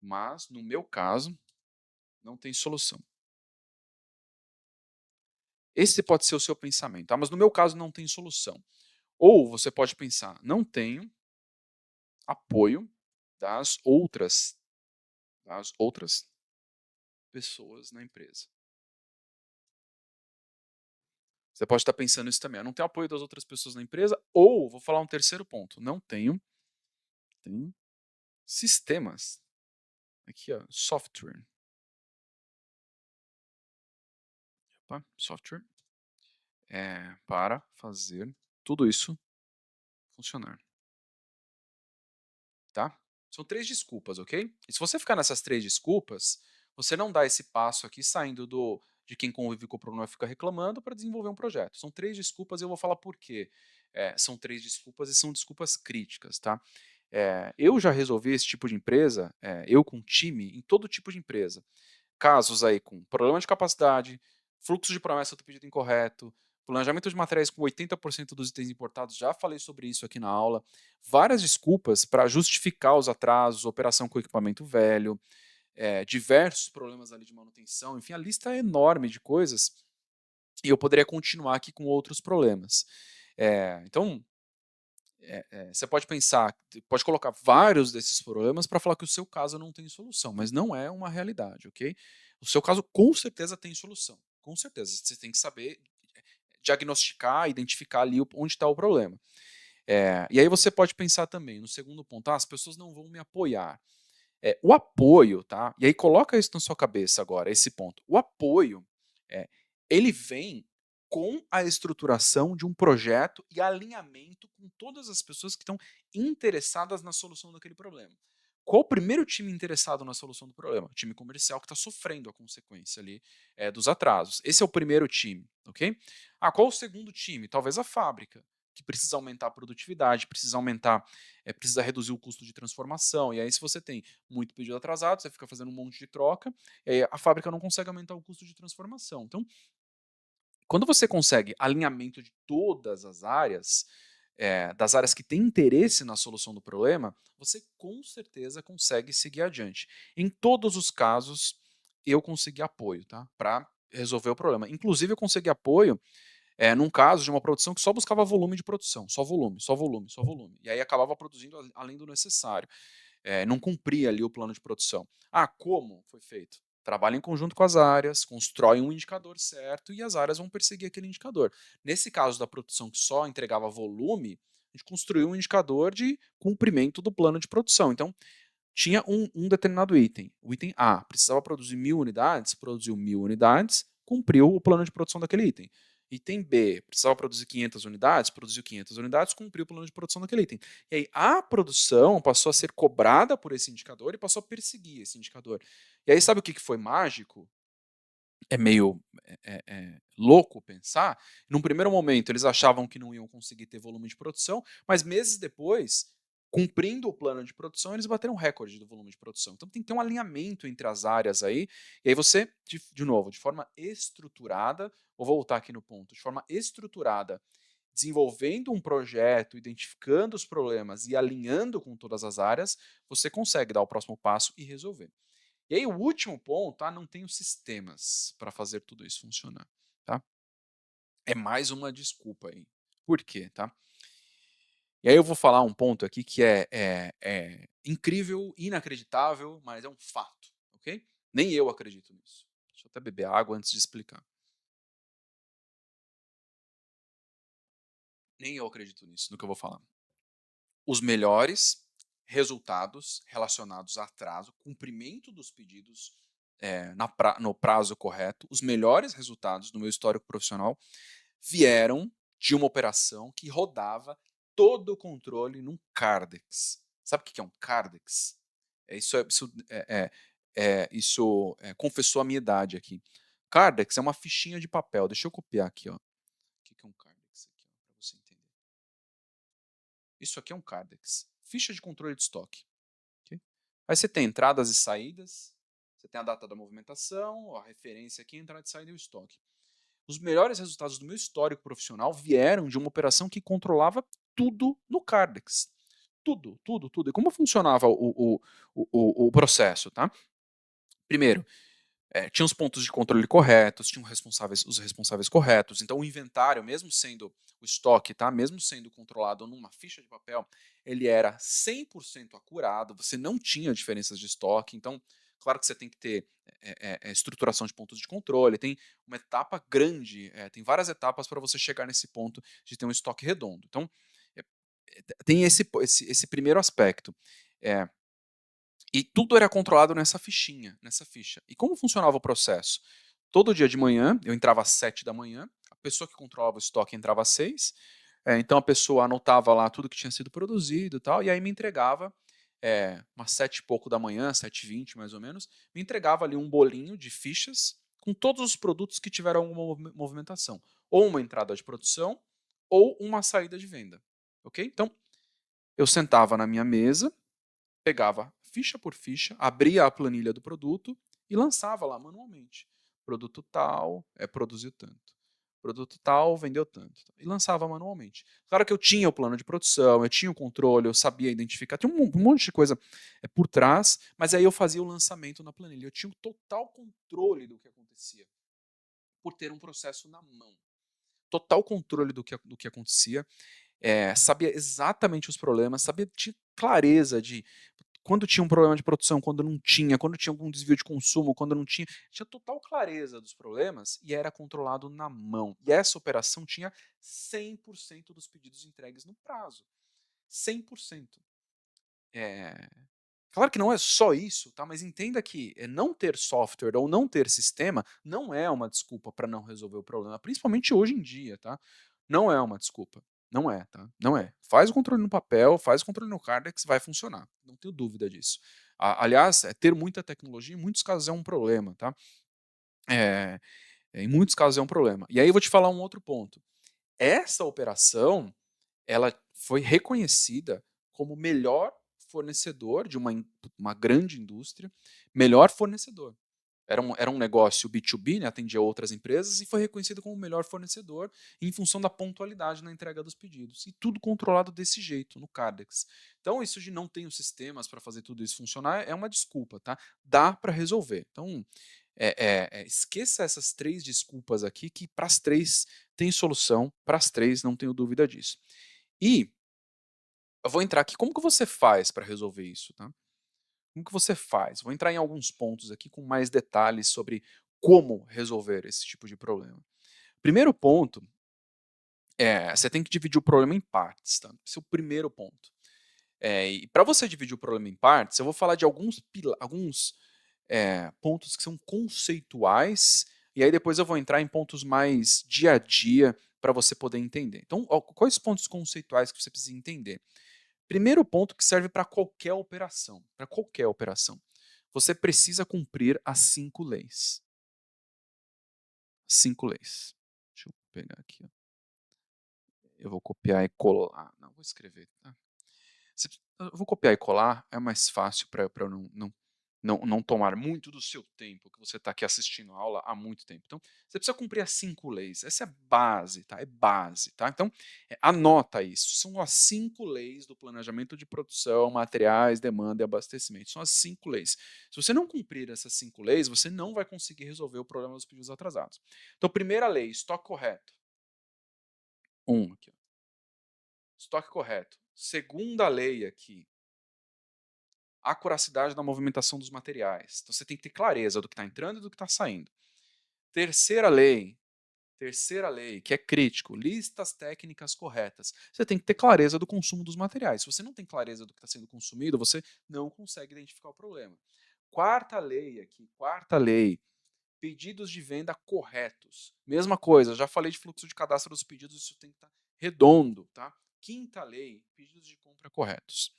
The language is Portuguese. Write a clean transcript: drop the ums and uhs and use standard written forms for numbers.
mas no meu caso não tem solução. Esse pode ser o seu pensamento, tá? Mas no meu caso não tem solução. Ou você pode pensar, não tenho apoio das outras pessoas na empresa. Você pode estar pensando isso também, eu não tenho apoio das outras pessoas na empresa, ou vou falar um terceiro ponto, não tenho sistemas, aqui ó, software, opa, software, para fazer tudo isso funcionar, tá? São 3 desculpas, ok? E se você ficar nessas 3 desculpas, você não dá esse passo aqui saindo de quem convive com o problema e fica reclamando para desenvolver um projeto. São 3 desculpas e eu vou falar por quê. São 3 desculpas e são desculpas críticas, tá? Eu já resolvi esse tipo de empresa, eu com time, em todo tipo de empresa. Casos aí com problema de capacidade, fluxo de promessa do pedido incorreto, planejamento de materiais com 80% dos itens importados, já falei sobre isso aqui na aula. Várias desculpas para justificar os atrasos, operação com equipamento velho, diversos problemas ali de manutenção, enfim, a lista é enorme de coisas e eu poderia continuar aqui com outros problemas. Então, você pode pensar, pode colocar vários desses problemas para falar que o seu caso não tem solução, mas não é uma realidade, ok? O seu caso com certeza tem solução, com certeza. Você tem que saber diagnosticar, identificar ali onde está o problema. E aí você pode pensar também, no segundo ponto, as pessoas não vão me apoiar. O apoio, tá? E aí coloca isso na sua cabeça agora, esse ponto. O apoio, é, ele vem com a estruturação de um projeto e alinhamento com todas as pessoas que estão interessadas na solução daquele problema. Qual o primeiro time interessado na solução do problema? O time comercial que está sofrendo a consequência ali dos atrasos. Esse é o primeiro time, ok? Qual o segundo time? Talvez a fábrica, que precisa aumentar a produtividade, precisa reduzir o custo de transformação. E aí, se você tem muito pedido atrasado, você fica fazendo um monte de troca, e aí a fábrica não consegue aumentar o custo de transformação. Então, quando você consegue alinhamento de todas as áreas, das áreas que têm interesse na solução do problema, você com certeza consegue seguir adiante. Em todos os casos, eu consegui apoio, tá? Para resolver o problema. Inclusive, eu consegui apoio num caso de uma produção que só buscava volume de produção, só volume, só volume, só volume. E aí acabava produzindo além do necessário. Não cumpria ali o plano de produção. Como foi feito? Trabalha em conjunto com as áreas, constrói um indicador certo e as áreas vão perseguir aquele indicador. Nesse caso da produção que só entregava volume, a gente construiu um indicador de cumprimento do plano de produção. Então, tinha um determinado item. O item A precisava produzir 1000 unidades, produziu 1000 unidades, cumpriu o plano de produção daquele item. Item B precisava produzir 500 unidades, produziu 500 unidades, cumpriu o plano de produção daquele item. E aí a produção passou a ser cobrada por esse indicador e passou a perseguir esse indicador. E aí sabe o que foi mágico? É meio louco pensar. Num primeiro momento, eles achavam que não iam conseguir ter volume de produção, mas meses depois, cumprindo o plano de produção, eles bateram recorde do volume de produção. Então tem que ter um alinhamento entre as áreas aí, e aí você, de novo, de forma estruturada, vou voltar aqui no ponto, de forma estruturada, desenvolvendo um projeto, identificando os problemas e alinhando com todas as áreas, você consegue dar o próximo passo e resolver. E aí o último ponto, não tenho sistemas para fazer tudo isso funcionar, tá? É mais uma desculpa aí. Por quê, tá? E aí eu vou falar um ponto aqui que é incrível, inacreditável, mas é um fato, ok? Nem eu acredito nisso. Deixa eu até beber água antes de explicar. Nem eu acredito nisso, no que eu vou falar. Os melhores resultados relacionados a atraso, cumprimento dos pedidos no prazo correto, os melhores resultados do meu histórico profissional vieram de uma operação que rodava todo o controle num Cardex. Sabe o que é um Cardex? Isso confessou a minha idade aqui. Cardex é uma fichinha de papel. Deixa eu copiar aqui, ó. O que é um Cardex aqui, para você entender? Isso aqui é um Cardex, ficha de controle de estoque. Ok? Aí você tem entradas e saídas, você tem a data da movimentação, a referência aqui, entrada e saída e o estoque. Os melhores resultados do meu histórico profissional vieram de uma operação que controlava tudo no Cardex. tudo, tudo, tudo. E como funcionava o processo, tá? Primeiro, tinha os pontos de controle corretos, tinham os responsáveis corretos. Então, o inventário, mesmo sendo o estoque, tá? Mesmo sendo controlado numa ficha de papel, ele era 100% acurado, você não tinha diferenças de estoque. Então, claro que você tem que ter estruturação de pontos de controle, tem uma etapa grande, tem várias etapas para você chegar nesse ponto de ter um estoque redondo. Então, é, tem esse primeiro aspecto. É, e tudo era controlado nessa fichinha, nessa ficha. E como funcionava o processo? Todo dia de manhã, eu entrava às 7 da manhã, a pessoa que controlava o estoque entrava às 6, então a pessoa anotava lá tudo que tinha sido produzido e tal, e aí me entregava, umas 7 e pouco da manhã, 7h20 mais ou menos, me entregava ali um bolinho de fichas com todos os produtos que tiveram alguma movimentação. Ou uma entrada de produção, ou uma saída de venda. Ok? Então, eu sentava na minha mesa, pegava ficha por ficha, abria a planilha do produto e lançava lá manualmente. Produto tal, produziu tanto. Produto tal, vendeu tanto. E lançava manualmente. Claro que eu tinha o plano de produção, eu tinha o controle, eu sabia identificar, tinha um monte de coisa por trás, mas aí eu fazia o lançamento na planilha. Eu tinha o total controle do que acontecia, por ter um processo na mão. Total controle do que acontecia, sabia exatamente os problemas, sabia, tinha clareza de quando tinha um problema de produção, quando não tinha, quando tinha algum desvio de consumo, quando não tinha, tinha total clareza dos problemas e era controlado na mão. E essa operação tinha 100% dos pedidos entregues no prazo. 100%. Claro que não é só isso, tá? Mas entenda que não ter software ou não ter sistema não é uma desculpa para não resolver o problema, principalmente hoje em dia, tá? Não é uma desculpa. Não é, tá? Não é. Faz o controle no papel, faz o controle no Cardex, vai funcionar. Não tenho dúvida disso. Aliás, ter muita tecnologia em muitos casos é um problema, tá? É, em muitos casos é um problema. E aí eu vou te falar um outro ponto. Essa operação, ela foi reconhecida como o melhor fornecedor de uma grande indústria, melhor fornecedor. Era um negócio B2B, né, atendia outras empresas, e foi reconhecido como o melhor fornecedor em função da pontualidade na entrega dos pedidos. E tudo controlado desse jeito, no Cardex. Então, isso de não ter os sistemas para fazer tudo isso funcionar é uma desculpa, tá? Dá para resolver. Então, esqueça essas 3 desculpas aqui, que para as 3 tem solução, para as 3 não tenho dúvida disso. E eu vou entrar aqui, como que você faz para resolver isso, tá? Como que você faz? Vou entrar em alguns pontos aqui com mais detalhes sobre como resolver esse tipo de problema. Primeiro ponto você tem que dividir o problema em partes, tá? Esse é o primeiro ponto. E para você dividir o problema em partes, eu vou falar de alguns pontos que são conceituais, e aí depois eu vou entrar em pontos mais dia a dia para você poder entender. Então, quais pontos conceituais que você precisa entender? Primeiro ponto que serve para qualquer operação, para qualquer operação. Você precisa cumprir as 5 leis. 5 leis. Deixa eu pegar aqui. Ó. Eu vou copiar e colar. Não, vou escrever. Tá? Eu vou copiar e colar, é mais fácil para eu não tomar muito do seu tempo, que você está aqui assistindo a aula há muito tempo. Então, você precisa cumprir as 5 leis. Essa é base, tá? É base, tá? Então, anota isso. São as 5 leis do planejamento de produção, materiais, demanda e abastecimento. São as 5 leis. Se você não cumprir essas 5 leis, você não vai conseguir resolver o problema dos pedidos atrasados. Então, primeira lei, estoque correto. Aqui, ó. Estoque correto. Segunda lei aqui, acuracidade da movimentação dos materiais. Então você tem que ter clareza do que está entrando e do que está saindo. Terceira lei, que é crítico, listas técnicas corretas. Você tem que ter clareza do consumo dos materiais. Se você não tem clareza do que está sendo consumido, você não consegue identificar o problema. Quarta lei, pedidos de venda corretos. Mesma coisa, já falei de fluxo de cadastro dos pedidos, isso tem que estar redondo. Tá? Quinta lei, pedidos de compra corretos.